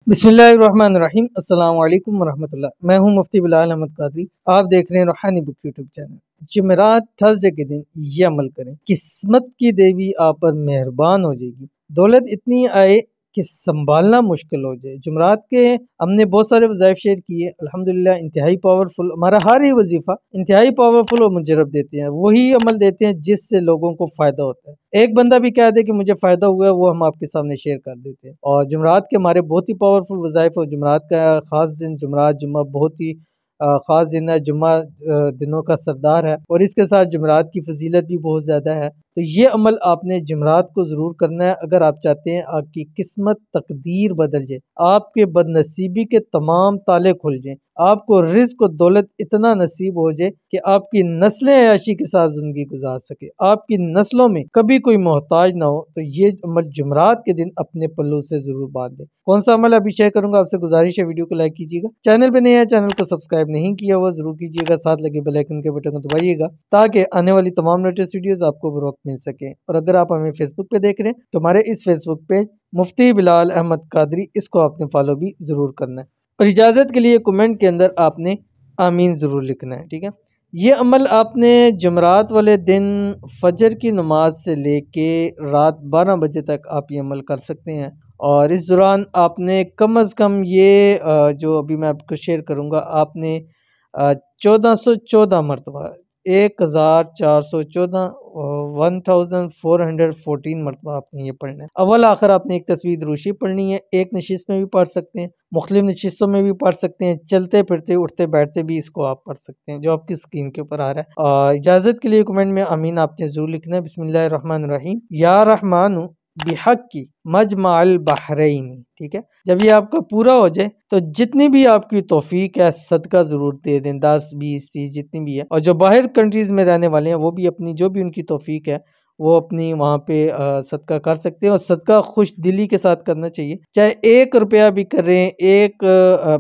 बिस्मिल्लाहिर्रहमानिर्रहीम। अस्सलाम वालेकुम वरहमतुल्लाह। मैं हूं मुफ्ती बिलाल अहमद कादरी। आप देख रहे हैं रूहानी बुक यूट्यूब चैनल। जुमेरात थर्सडे के दिन ये अमल करें, किस्मत की देवी आप पर मेहरबान हो जाएगी। दौलत इतनी आए कि संभालना मुश्किल हो जाए। जुमेरात के हमने बहुत सारे वज़ाइफ शेयर किए, अल्हम्दुलिल्लाह इंतहाई पावरफुल। हमारा हर ही वजीफ़ा इंतहाई पावरफुल और मुजरब देते हैं। वही अमल देते हैं जिससे लोगों को फ़ायदा होता है। एक बंदा भी कह दे कि मुझे फ़ायदा हुआ है, वो हम आपके सामने शेयर कर देते हैं। और जुमेरात के हमारे बहुत ही पावरफुल वज़ाइफ। और जुमेरात का ख़ास दिन जुमेरात जुम्मा बहुत ही ख़ास दिन है। जुम्मा दिनों का सरदार है और इसके साथ जुमेरात की फजीलत भी बहुत ज़्यादा है। तो ये अमल आपने जुमेरात को ज़रूर करना है अगर आप चाहते हैं आपकी किस्मत तकदीर बदल जाए, आपके बदनसीबी के तमाम ताले खुल जाएं, आपको रिज़्क़ और दौलत इतना नसीब हो जाए कि आपकी नस्लें अय्याशी के साथ ज़िंदगी गुजार सके, आपकी नस्लों में कभी कोई मोहताज ना हो। तो ये अमल जुमेरात के दिन अपने पल्लू से ज़रूर बांध लें। कौन सा अमल अभी शेयर करूंगा, आपसे गुजारिश है वीडियो को लाइक कीजिएगा। चैनल पे नए हैं, चैनल को सब्सक्राइब नहीं किया हुआ ज़रूर कीजिएगा। साथ लगे बेल आइकन के बटन को दबाइएगा ताकि आने वाली तमाम लेटेस्ट वीडियोस आपको बर वक्त मिल सके। और अगर आप हमें फेसबुक पे देख रहे हैं तो हमारे इस फेसबुक पेज मुफ्ती बिलाल अहमद कादरी, इसको आपने फॉलो भी ज़रूर करना है। और इजाज़त के लिए कमेंट के अंदर आपने आमीन ज़रूर लिखना है, ठीक है। ये अमल आपने जुमेरात वाले दिन फजर की नमाज से लेके रात 12 बजे तक आप ये अमल कर सकते हैं। और इस दौरान आपने कम अज़ कम ये जो अभी मैं आपको शेयर करूँगा, आपने 1414 मरतबा 1414 1414 मरतबा आपने ये पढ़ना है। अव्वल आखिर आपने एक तस्बीह दुरूशी पढ़नी है। एक नशिस्त में भी पढ़ सकते हैं, मुख्तलिफ नशिस्तों में भी पढ़ सकते हैं, चलते फिरते उठते बैठते भी इसको आप पढ़ सकते हैं, जो आपकी स्क्रीन के ऊपर आ रहा है। और इजाज़त के लिए कमेंट में आमीन आपने ज़रूर लिखना है। बिस्मिल्लाहिर्रहमानिर्रहीम। या रहमानु बिहक की मजमाल बहरैनी, ठीक है। जब ये आपका पूरा हो जाए तो जितनी भी आपकी तौफीक है सदका ज़रूर दे दें, 10 20 30 जितनी भी है। और जो बाहर कंट्रीज़ में रहने वाले हैं वो भी अपनी जो भी उनकी तौफीक है वो अपनी वहाँ पे सदका कर सकते हैं। और सदका खुश दिली के साथ करना चाहिए, चाहे 1 रुपया भी करें, 1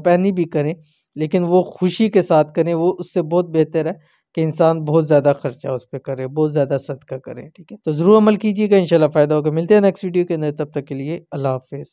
पैनी भी करें, लेकिन वो खुशी के साथ करें। वो उससे बहुत बेहतर है कि इंसान बहुत ज़्यादा खर्चा उस पर करे, बहुत ज़्यादा सदका करें, ठीक है। तो ज़रूर अमल कीजिएगा, इंशाल्लाह फ़ायदा होगा। मिलते हैं नेक्स्ट वीडियो के अंदर, तब तक के लिए अल्लाह हाफ़िज़।